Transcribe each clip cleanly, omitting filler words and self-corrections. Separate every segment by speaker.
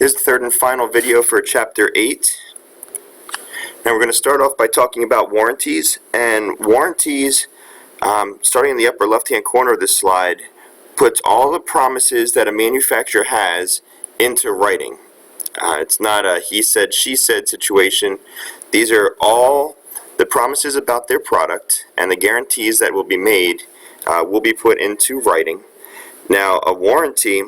Speaker 1: This is the third and final video for Chapter 8. Now we're going to start off by talking about warranties. And warranties, starting in the upper left-hand corner of this slide, puts all the promises that a manufacturer has into writing. It's not a he said, she said situation. These are all the promises about their product, and the guarantees that will be made will be put into writing. Now, a warranty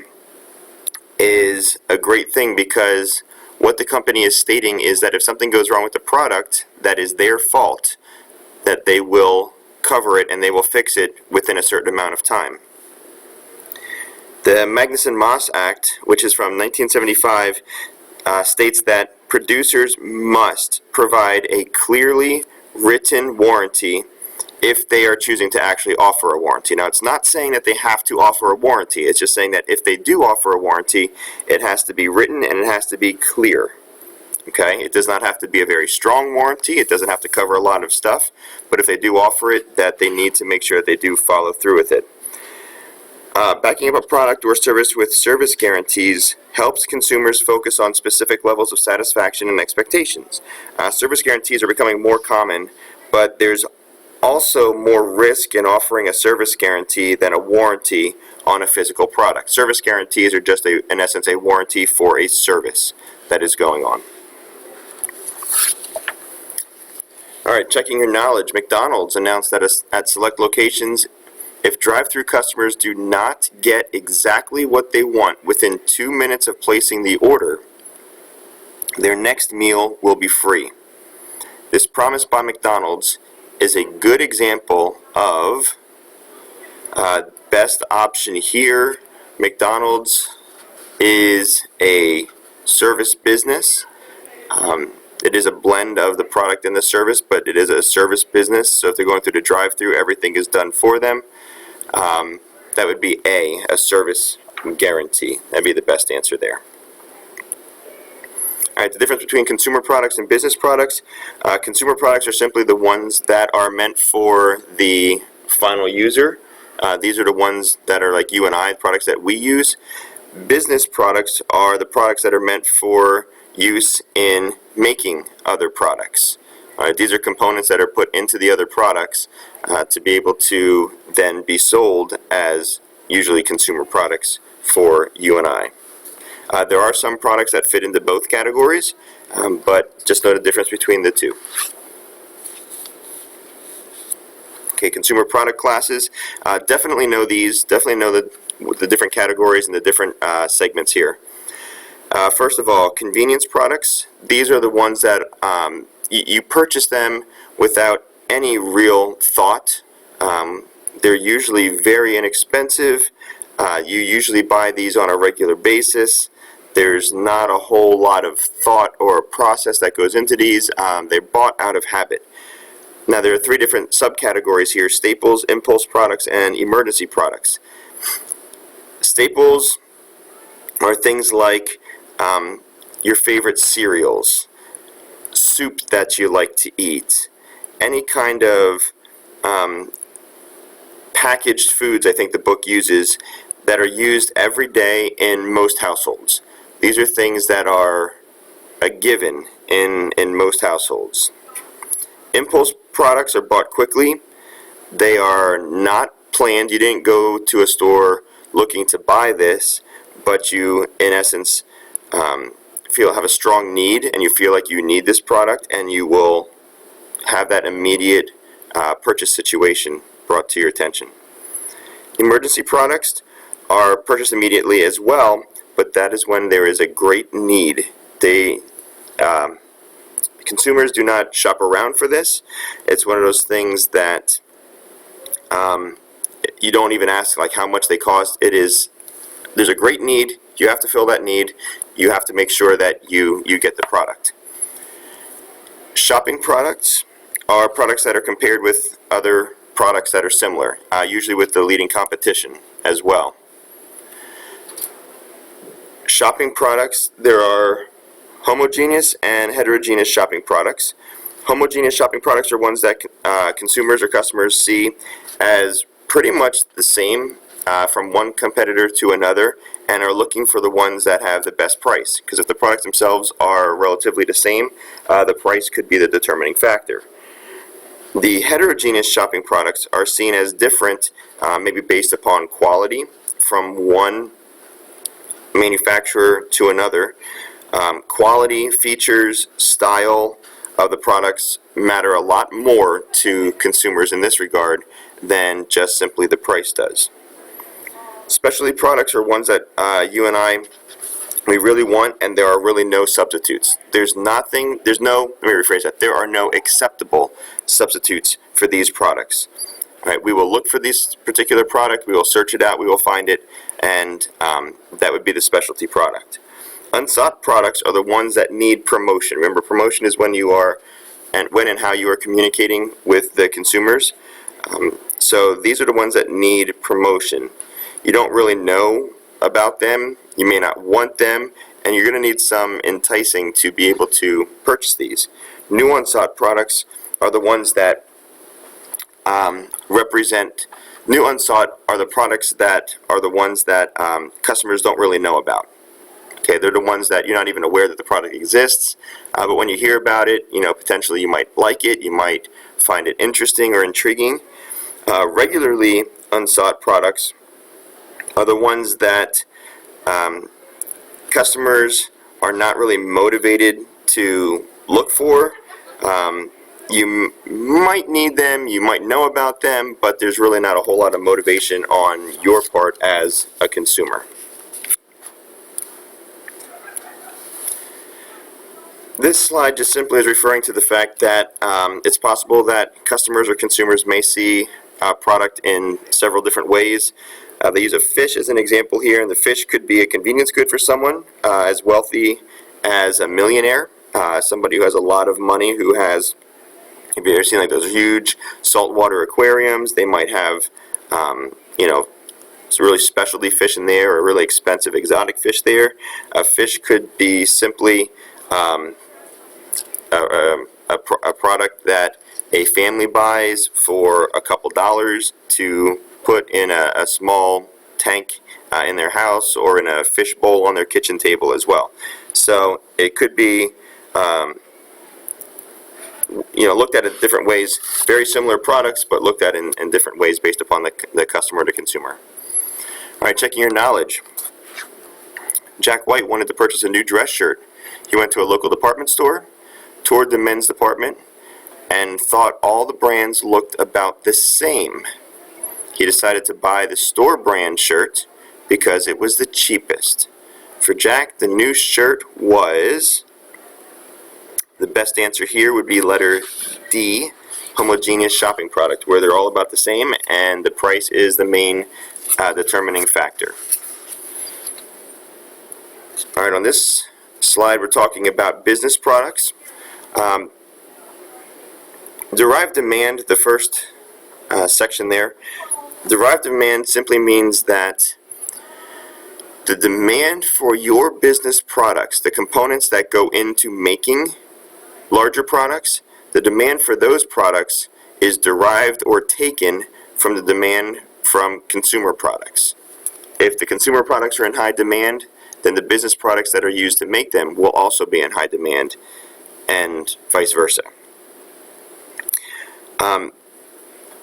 Speaker 1: is a great thing because what the company is stating is that if something goes wrong with the product, that is their fault, that they will cover it and they will fix it within a certain amount of time. The Magnuson-Moss Act, which is from 1975, states that producers must provide a clearly written warranty if they are choosing to actually offer a warranty. Now, it's not saying that they have to offer a warranty. It's just saying that if they do offer a warranty, it has to be written and it has to be clear. Okay? It does not have to be a very strong warranty. It doesn't have to cover a lot of stuff. But if they do offer it, that they need to make sure that they do follow through with it. Backing up a product or service with service guarantees helps consumers focus on specific levels of satisfaction and expectations. Service guarantees are becoming more common, but there's also more risk in offering a service guarantee than a warranty on a physical product. Service guarantees are just, in essence, a warranty for a service that is going on. All right, checking your knowledge. McDonald's announced that at select locations, if drive-through customers do not get exactly what they want within 2 minutes of placing the order, their next meal will be free. This promise by McDonald's is a good example of best option here. McDonald's is a service business. It is a blend of the product and the service, but it is a service business. So if they're going through the drive-through, everything is done for them. That would be a service guarantee. That'd be the best answer there. All right, the difference between consumer products and business products. Consumer products are simply the ones that are meant for the final user. These are the ones that are like you and I, products that we use. Business products are the products that are meant for use in making other products. All right, these are components that are put into the other products to be able to then be sold as usually consumer products for you and I. There are some products that fit into both categories, but just know the difference between the two. Okay, consumer product classes. Definitely know these. Definitely know the different categories and the different segments here. First of all, convenience products. These are the ones that you purchase them without any real thought. They're usually very inexpensive. You usually buy these on a regular basis. There's not a whole lot of thought or process that goes into these. They're bought out of habit. Now, there are three different subcategories here: staples, impulse products, and emergency products. Staples are things like your favorite cereals, soup that you like to eat, any kind of packaged foods, I think the book uses, that are used every day in most households. These are things that are a given in most households. Impulse products are bought quickly. They are not planned. You didn't go to a store looking to buy this, but you, in essence, have a strong need, and you feel like you need this product, and you will have that immediate purchase situation brought to your attention. Emergency products are purchased immediately as well, but that is when there is a great need. Consumers do not shop around for this. It's one of those things that you don't even ask like how much they cost. There's a great need. You have to fill that need. You have to make sure that you get the product. Shopping products are products that are compared with other products that are similar, usually with the leading competition as well. Shopping products, there are homogeneous and heterogeneous shopping products. Homogeneous shopping products are ones that consumers or customers see as pretty much the same from one competitor to another and are looking for the ones that have the best price. Because if the products themselves are relatively the same, the price could be the determining factor. The heterogeneous shopping products are seen as different, maybe based upon quality from one manufacturer to another. Quality, features, style of the products matter a lot more to consumers in this regard than just simply the price does. Specialty products are ones that you and I, we really want, and there are really no substitutes. There are no acceptable substitutes for these products. All right, we will look for this particular product, we will search it out, we will find it, and that would be the specialty product. Unsought products are the ones that need promotion. Remember, promotion is when and how you are communicating with the consumers. So these are the ones that need promotion. You don't really know about them, you may not want them, and you're going to need some enticing to be able to purchase these. New unsought products are the ones that new unsought are the products that are the ones that customers don't really know about. Okay, they're the ones that you're not even aware that the product exists, but when you hear about it, potentially you might like it, you might find it interesting or intriguing. Regularly unsought products are the ones that customers are not really motivated to look for. You might need them, you might know about them, but there's really not a whole lot of motivation on your part as a consumer. This slide just simply is referring to the fact that it's possible that customers or consumers may see a product in several different ways. They use a fish as an example here, and the fish could be a convenience good for someone as wealthy as a millionaire, somebody who has a lot of money, who has, if you've ever seen like those huge saltwater aquariums, they might have, some really specialty fish in there, or really expensive exotic fish there. A fish could be simply a product that a family buys for a couple dollars to put in a small tank in their house, or in a fish bowl on their kitchen table as well. So it could be looked at in different ways, very similar products, but looked at in different ways based upon the customer or the consumer. All right, checking your knowledge. Jack White wanted to purchase a new dress shirt. He went to a local department store, toured the men's department, and thought all the brands looked about the same. He decided to buy the store brand shirt because it was the cheapest. For Jack, the new shirt was, the best answer here would be letter D, homogeneous shopping product, where they're all about the same and the price is the main determining factor. All right, on this slide we're talking about business products. Derived demand, the first section there. Derived demand simply means that the demand for your business products, the components that go into making larger products, the demand for those products is derived or taken from the demand from consumer products. If the consumer products are in high demand, then the business products that are used to make them will also be in high demand, and vice versa.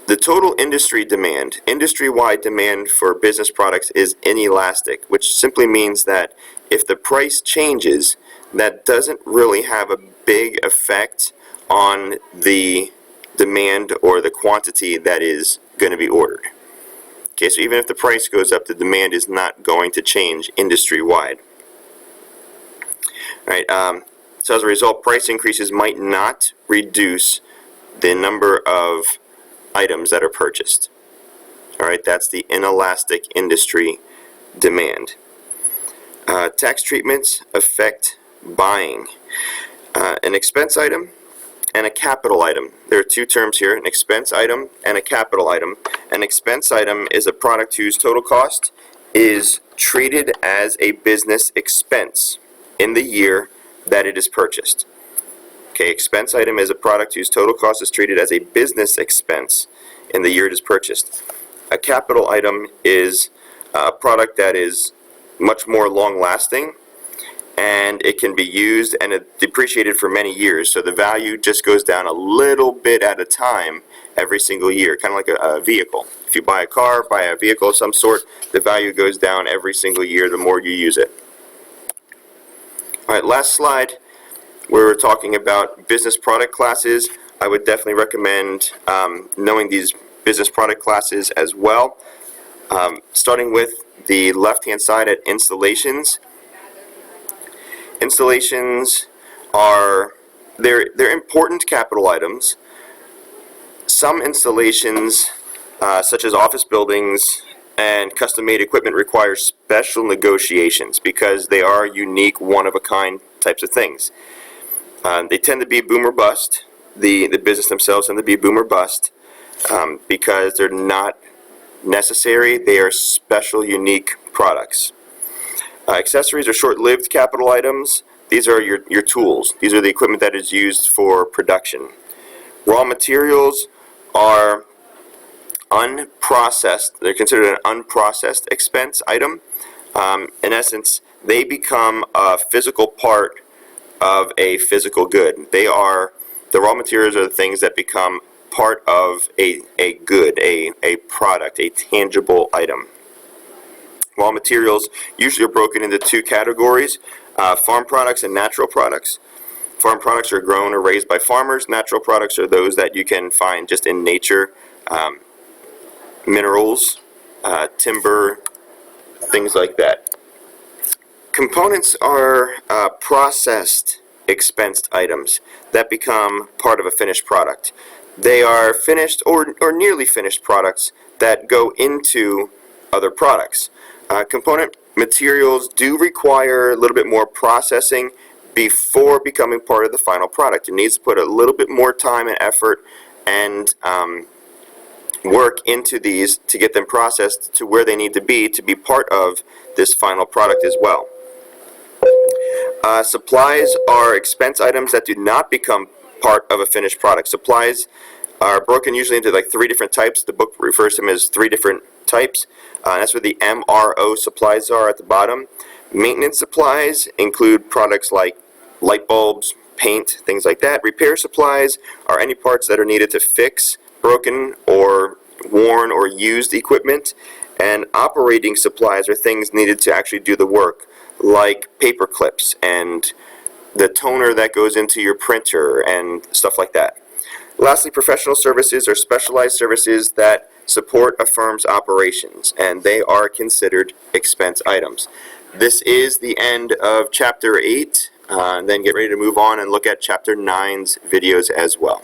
Speaker 1: The total industry demand, industry-wide demand for business products is inelastic, which simply means that if the price changes, that doesn't really have a big effect on the demand or the quantity that is going to be ordered. Okay, so even if the price goes up, the demand is not going to change industry-wide. All right, so as a result, price increases might not reduce the number of items that are purchased. All right, that's the inelastic industry demand. Tax treatments affect buying. An expense item and a capital item. There are two terms here, an expense item and a capital item. An expense item is a product whose total cost is treated as a business expense in the year that it is purchased. Okay, expense item is a product whose total cost is treated as a business expense in the year it is purchased. A capital item is a product that is much more long-lasting, and it can be used and depreciated for many years. So the value just goes down a little bit at a time every single year, kind of like a vehicle. If you buy a car, buy a vehicle of some sort, the value goes down every single year the more you use it. All right, last slide. We're talking about business product classes. I would definitely recommend knowing these business product classes as well. Starting with the left-hand side at installations. Installations are they're important capital items. Some installations, such as office buildings and custom-made equipment, require special negotiations because they are unique, one-of-a-kind types of things. They tend to be boom or bust. The business themselves tend to be boom or bust because they're not necessary. They are special, unique products. Accessories are short-lived capital items. These are your tools. These are the equipment that is used for production. Raw materials are unprocessed. They're considered an unprocessed expense item. In essence, they become a physical part of a physical good. The raw materials are the things that become part of a good, a product, a tangible item. Raw materials usually are broken into two categories, farm products and natural products. Farm products are grown or raised by farmers. Natural products are those that you can find just in nature, minerals, timber, things like that. Components are processed expensed items that become part of a finished product. They are finished or nearly finished products that go into other products. Component materials do require a little bit more processing before becoming part of the final product. It needs to put a little bit more time and effort and work into these to get them processed to where they need to be part of this final product as well. Supplies are expense items that do not become part of a finished product. Supplies are broken usually into like 3 different types. The book refers to them as 3 different types. That's where the MRO supplies are at the bottom. Maintenance supplies include products like light bulbs, paint, things like that. Repair supplies are any parts that are needed to fix broken or worn or used equipment. And operating supplies are things needed to actually do the work, like paper clips and the toner that goes into your printer and stuff like that. Lastly, professional services are specialized services that support a firm's operations, and they are considered expense items. This is the end of Chapter 8, and then get ready to move on and look at Chapter 9's videos as well.